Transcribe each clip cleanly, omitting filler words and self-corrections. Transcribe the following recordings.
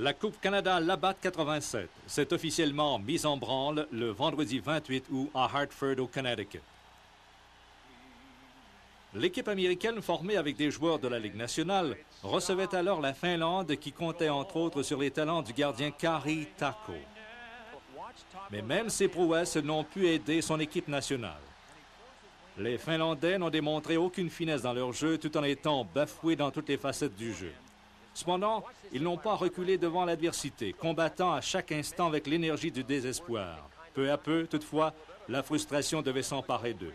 La Coupe Canada Labatt 87 s'est officiellement mise en branle le vendredi 28 août à Hartford, au Connecticut. L'équipe américaine, formée avec des joueurs de la Ligue nationale, recevait alors la Finlande qui comptait entre autres sur les talents du gardien Kari Takko. Mais même ses prouesses n'ont pu aider son équipe nationale. Les Finlandais n'ont démontré aucune finesse dans leur jeu tout en étant bafoués dans toutes les facettes du jeu. Cependant, ils n'ont pas reculé devant l'adversité, combattant à chaque instant avec l'énergie du désespoir. Peu à peu, toutefois, la frustration devait s'emparer d'eux.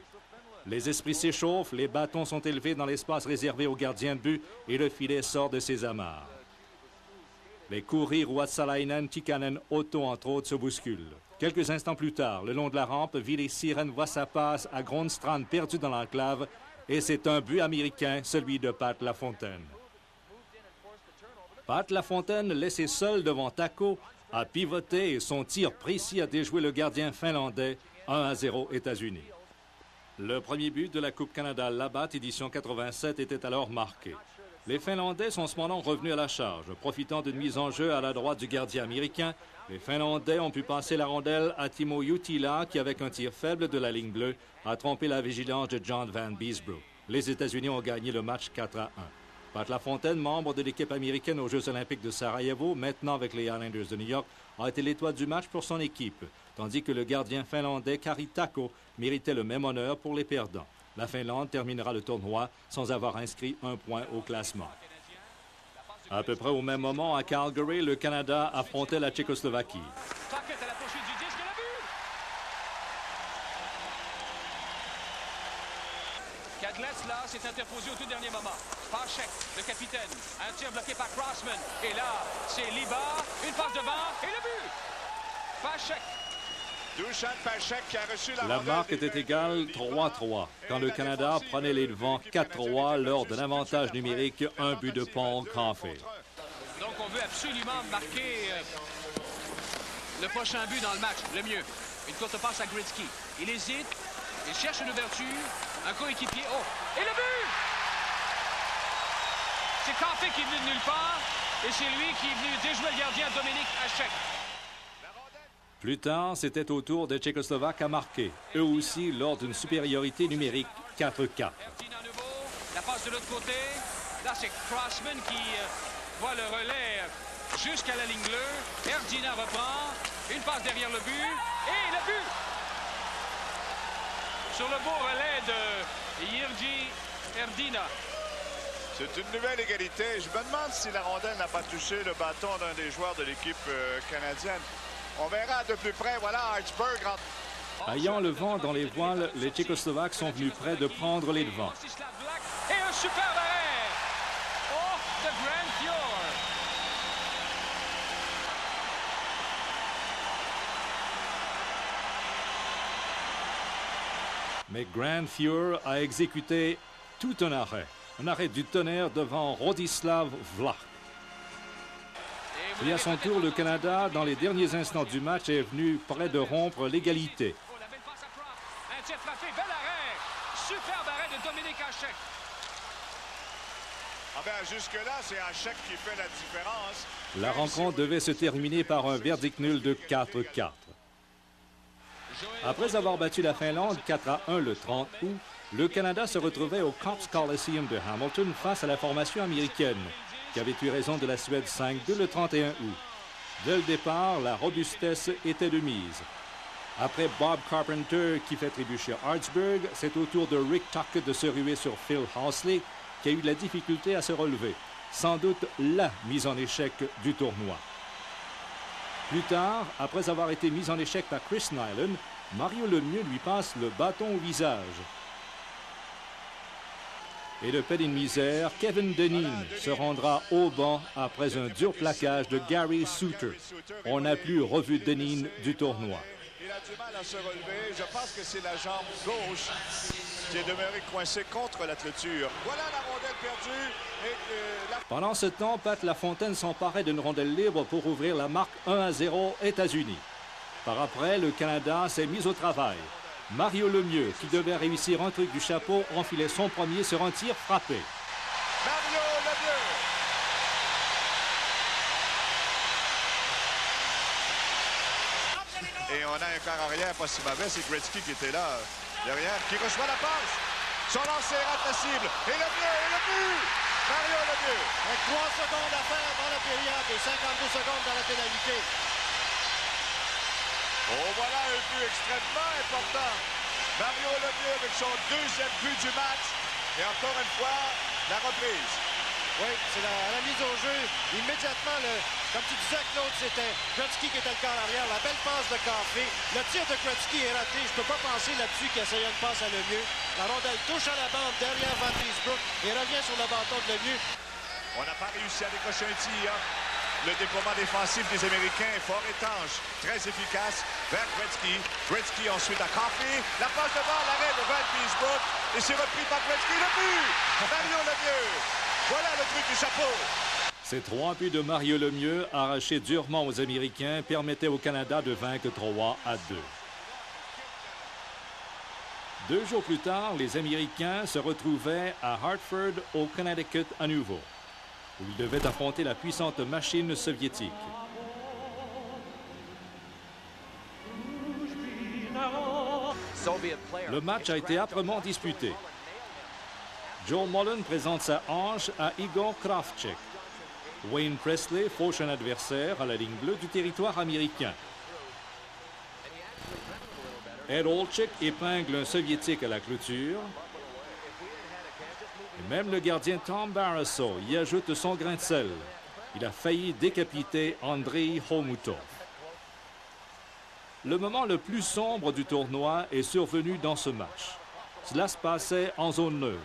Les esprits s'échauffent, les bâtons sont élevés dans l'espace réservé aux gardiens de but et le filet sort de ses amarres. Les Kuri, Ruotsalainen, Tikkanen, Otto, entre autres, se bousculent. Quelques instants plus tard, le long de la rampe, Ville Siren voit sa passe à Gronstrand perdu dans l'enclave et c'est un but américain, celui de Pat Lafontaine. Pat Lafontaine, laissé seul devant Takko, a pivoté et son tir précis a déjoué le gardien finlandais, 1-0 États-Unis. Le premier but de la Coupe Canada Labatt, édition 87, était alors marqué. Les Finlandais sont cependant revenus à la charge. Profitant d'une mise en jeu à la droite du gardien américain, les Finlandais ont pu passer la rondelle à Timo Juttila, qui, avec un tir faible de la ligne bleue, a trompé la vigilance de John Van Beesbrook. Les États-Unis ont gagné le match 4-1. Pat Lafontaine, membre de l'équipe américaine aux Jeux olympiques de Sarajevo, maintenant avec les Islanders de New York, a été l'étoile du match pour son équipe, tandis que le gardien finlandais Kari Takko méritait le même honneur pour les perdants. La Finlande terminera le tournoi sans avoir inscrit un point au classement. À peu près au même moment, à Calgary, le Canada affrontait la Tchécoslovaquie. Kadlec, là, s'est interposé au tout dernier moment. Pachek, le capitaine, un tir bloqué par Crossman. Et là, c'est Liba, une passe devant et le but! Pachek. Dusan Pachek qui a reçu la La marque était égale 3-3, quand le Canada prenait les devants 4-3 lors d'un avantage numérique, un but de Paul Caulfield. Donc, on veut absolument marquer le prochain but dans le match, le mieux. Une courte passe à Gretzky. Il hésite, il cherche une ouverture, un coéquipier. Oh! Et le but! C'est Caulfield qui est venu de nulle part, et c'est lui qui est venu déjouer le gardien Dominique Hasek. Plus tard, c'était au tour des Tchécoslovaques à marquer, eux aussi lors d'une supériorité numérique 4-4. La passe de l'autre côté, là c'est Crossman qui voit le relais jusqu'à la ligne bleue. Erdina reprend, une passe derrière le but, et le but! Sur le beau relais de Jirji Erdina. C'est une nouvelle égalité. Je me demande si la rondelle n'a pas touché le bâton d'un des joueurs de l'équipe canadienne. On verra de plus près. Voilà, Hartsburg rentre. Ayant le vent dans les voiles, les Tchécoslovaques sont venus près de prendre les devants. Et un super arrêt! Oh, the Grand Fjord! Mais Grand Fjord a exécuté tout un arrêt du tonnerre devant Rodislav Vlach. Et à son tour, le Canada, dans les derniers instants du match, est venu près de rompre l'égalité. Un tir frappé, bel arrêt! Superbe arrêt de Dominique Hasek. Ah ben, jusque-là, c'est Hasek qui fait la différence. La rencontre devait se terminer par un verdict nul de 4-4. Après avoir battu la Finlande 4-1 le 30 août, le Canada se retrouvait au Cox Coliseum de Hamilton face à la formation américaine, qui avait eu raison de la Suède 5-2 le 31 août. Dès le départ, la robustesse était de mise. Après Bob Carpenter qui fait trébucher Hartsburg, c'est au tour de Rick Tocchet de se ruer sur Phil Housley, qui a eu de la difficulté à se relever. Sans doute la mise en échec du tournoi. Plus tard, après avoir été mis en échec par Chris Nilan, Mario Lemieux lui passe le bâton au visage. Et le pédine misère, Kevin Deneen se rendra au banc après un dur plaquage de Gary Suter. On n'a plus revu Deneen du tournoi. Il a du mal à se relever. Je pense que c'est la jambe gauche qui est demeurée coincée contre la clôture. Voilà la rondelle perdue. Pendant ce temps, Pat Lafontaine s'emparait d'une rondelle libre pour ouvrir la marque 1-0 États-Unis. Par après, le Canada s'est mis au travail. Mario Lemieux, qui devait réussir un truc du chapeau, enfilait son premier sur un tir frappé. Mario Lemieux! carrière pas si mauvais. C'est Gretzky qui était là derrière, qui reçoit la passe. Son lancer rate la cible. Et le but! Mario Lemieux. Avec 3 secondes à faire dans la période et 52 secondes dans la pénalité. Oh, voilà un but extrêmement important. Mario Lemieux avec son 2e but du match. Et encore une fois, la reprise. Oui, c'est la mise au jeu. Immédiatement, comme tu disais, Claude, c'était Gretzky qui était le corps arrière. La belle passe de Café. Le tir de Gretzky est raté. Je ne peux pas penser là-dessus qu'il essayait une passe à Lemieux. La rondelle touche à la bande derrière Van Riesbroek et revient sur le bâton de Lemieux. On n'a pas réussi à décrocher un tir. Le déploiement défensif des Américains est fort étanche, très efficace vers Gretzky. Gretzky ensuite à Café. La passe devant, l'arrêt de Van Riesbroek. Et c'est repris par Gretzky. Le but! Mario Lemieux. Voilà le truc du chapeau. Ces 3 buts de Mario Lemieux, arrachés durement aux Américains, permettaient au Canada de vaincre 3-2. 2 jours plus tard, les Américains se retrouvaient à Hartford, au Connecticut, à nouveau, où ils devaient affronter la puissante machine soviétique. Le match a été âprement disputé. Joe Mullen présente sa hanche à Igor Kravchuk. Wayne Presley fauche un adversaire à la ligne bleue du territoire américain. Ed Olczyk épingle un soviétique à la clôture. Et même le gardien Tom Barrasso y ajoute son grain de sel. Il a failli décapiter Andrei Khomutov. Le moment le plus sombre du tournoi est survenu dans ce match. Cela se passait en zone neutre.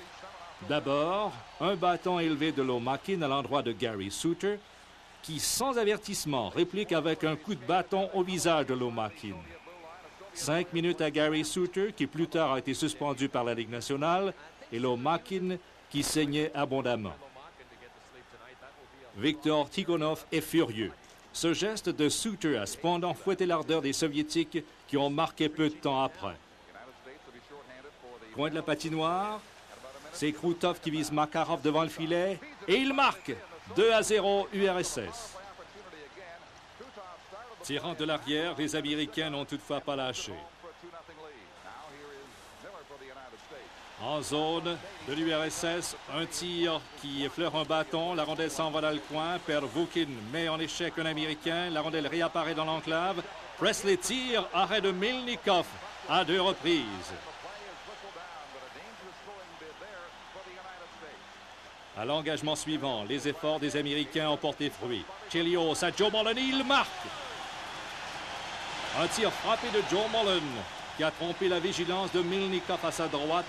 D'abord, un bâton élevé de Lomakin à l'endroit de Gary Suter, qui, sans avertissement, réplique avec un coup de bâton au visage de Lomakin. 5 minutes à Gary Suter, qui plus tard a été suspendu par la Ligue nationale, et Lomakin, qui saignait abondamment. Viktor Tikhonov est furieux. Ce geste de Suter a cependant fouetté l'ardeur des Soviétiques qui ont marqué peu de temps après. Coin de la patinoire, c'est Krutov qui vise Makarov devant le filet et il marque 2-0 URSS. Tirant de l'arrière, les Américains n'ont toutefois pas lâché. En zone de l'URSS, un tir qui effleure un bâton, la rondelle s'en va dans le coin, Pervukin met en échec un Américain, la rondelle réapparaît dans l'enclave, Presley tire, arrêt de Milnikov à 2 reprises. À l'engagement suivant, les efforts des Américains ont porté fruit. Chelios à Joe Mullen, il marque! Un tir frappé de Joe Mullen qui a trompé la vigilance de Milnikov à sa droite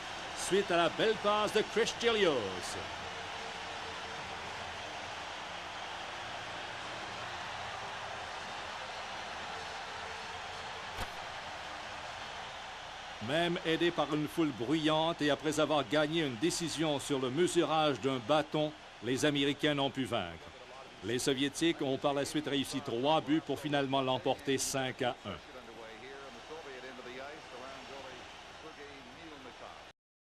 suite à la belle passe de Chris Chelios. Même aidé par une foule bruyante et après avoir gagné une décision sur le mesurage d'un bâton, les Américains n'ont pu vaincre. Les Soviétiques ont par la suite réussi 3 buts pour finalement l'emporter 5-1.